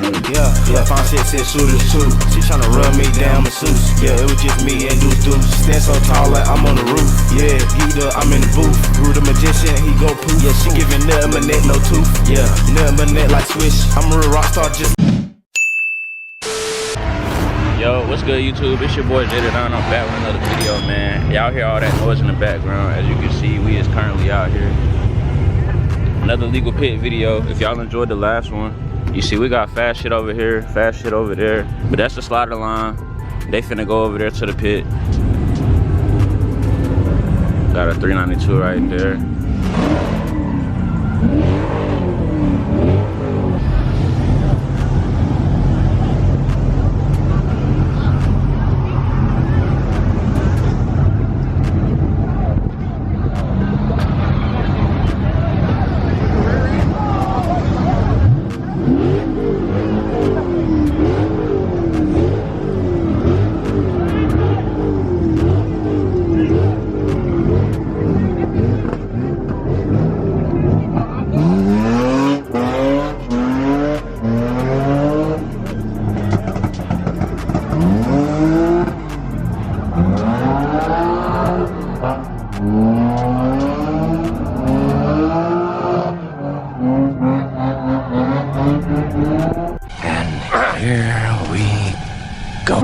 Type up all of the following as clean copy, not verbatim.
Yeah, 5, 6, 6 shooters too. She tryna run me down, masseuse. Yeah, it was just me and Deuce. Stand so tall like I'm on the roof. Yeah, geeked up, I'm in the booth. Grew the magician, he go poof. Yeah, she giving nothing but net, no tooth. Yeah, nothing but net like Swish. I'm a real rock star, just. Yo, what's good YouTube? It's your boy Geeked. I'm back with another video, man. Y'all hear all that noise in the background. As you can see, we is currently out here. Another legal pit video. If y'all enjoyed the last one, you see we got fast shit over here, fast shit over there. But that's the slider line. They finna go over there to the pit. Got a 392 right there. Here we go.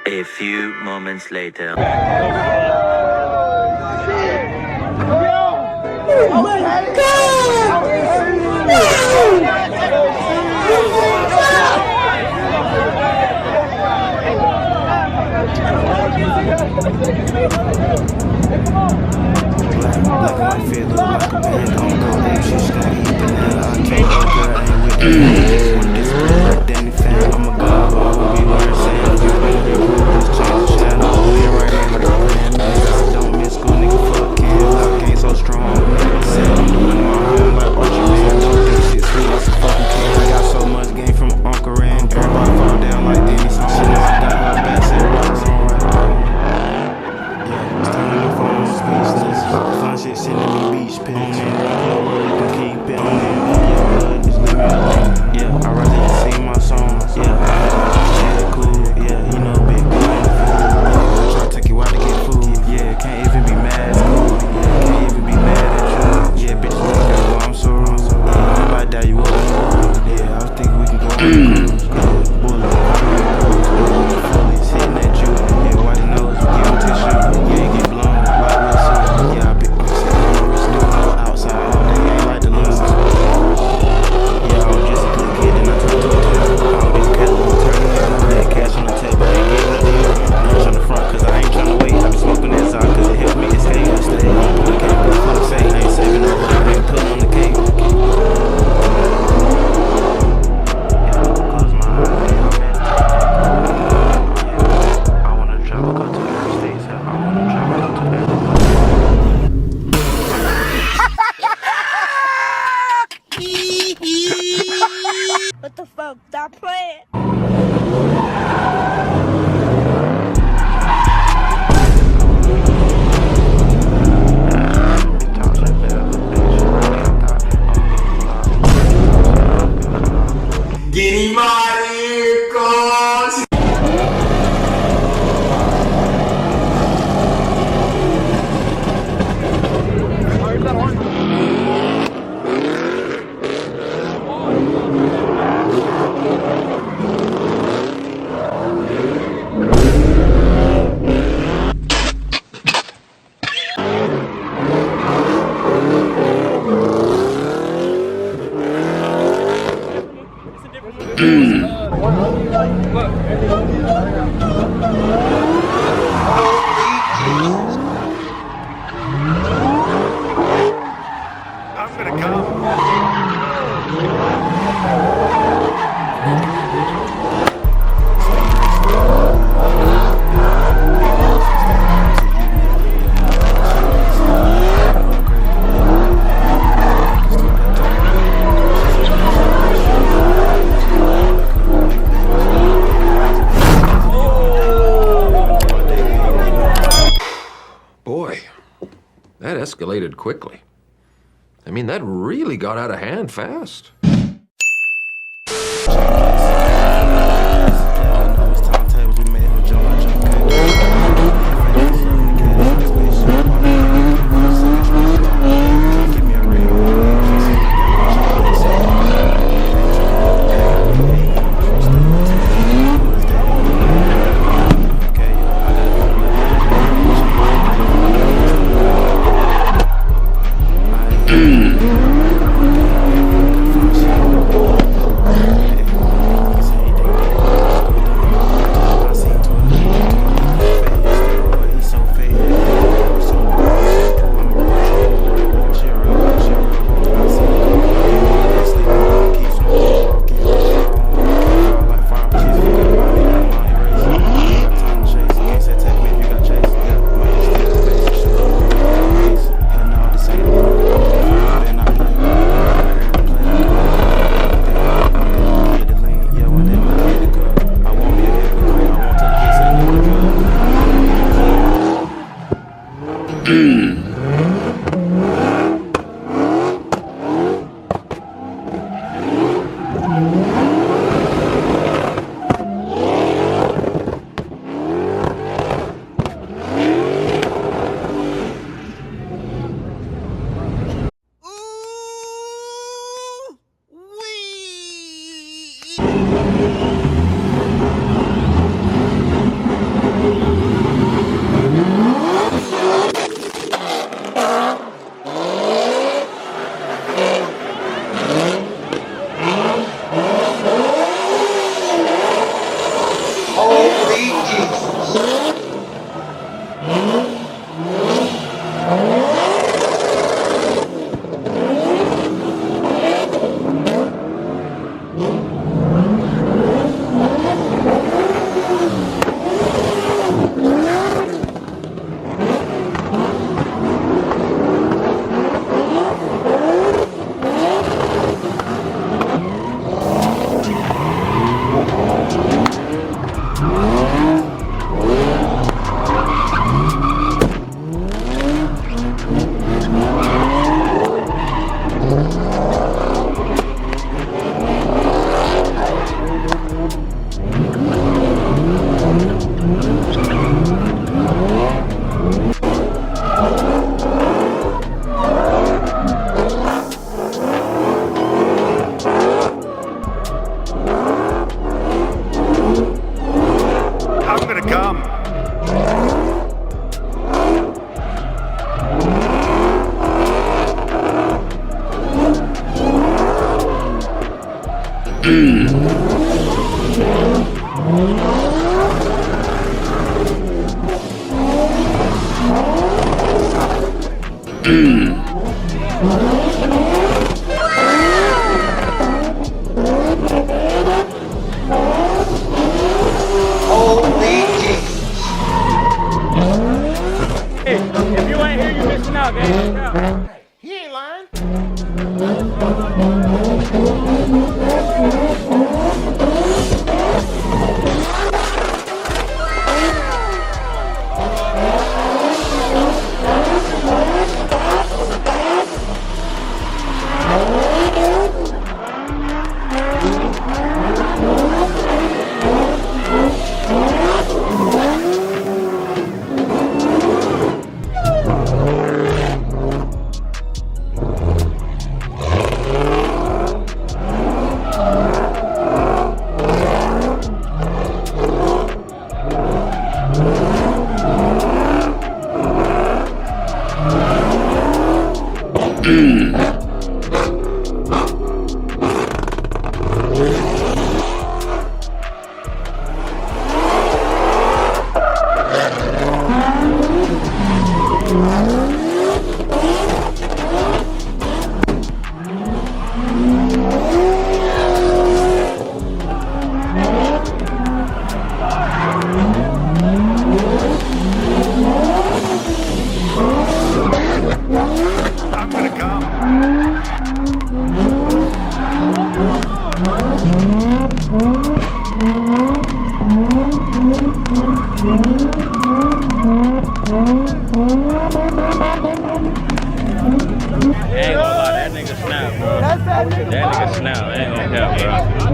A few moments later. Oh my God! Black and white fit, look like a man. Don't go there, she gotta eat banana. I can't go girl, I ain't with that. This is like Danny fan, I'm a god, but I will be where it's at. You better be cool, just change the channel. We right here, my girlfriend. I don't miss school, nigga, fuck kids. I game so strong. I'm doing my home like Archie, man. Don't think shit sweet, Get him out of here, cuz. Boy, that escalated quickly. I mean, that really got out of hand fast.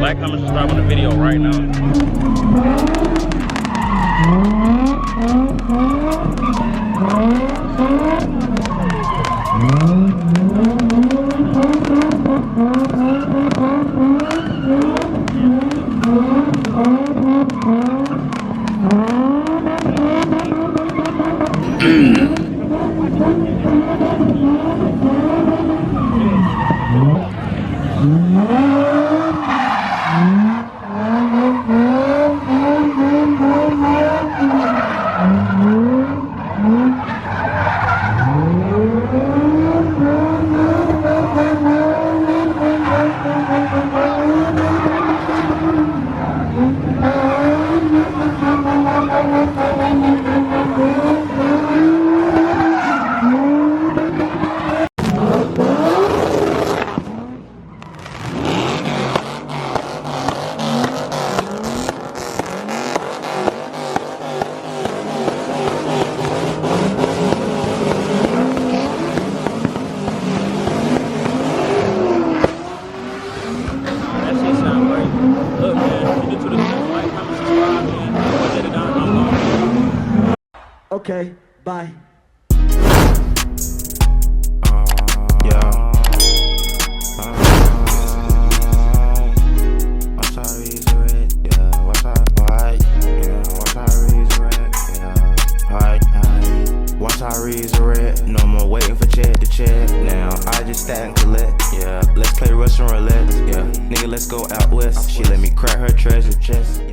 Like, comment, subscribe on the video right now. Okay, bye. No more waiting for check to check. Now I just stack and collect. Yeah, let's play Russian roulette. Yeah, nigga, let's go out west. She let me crack her treasure chest.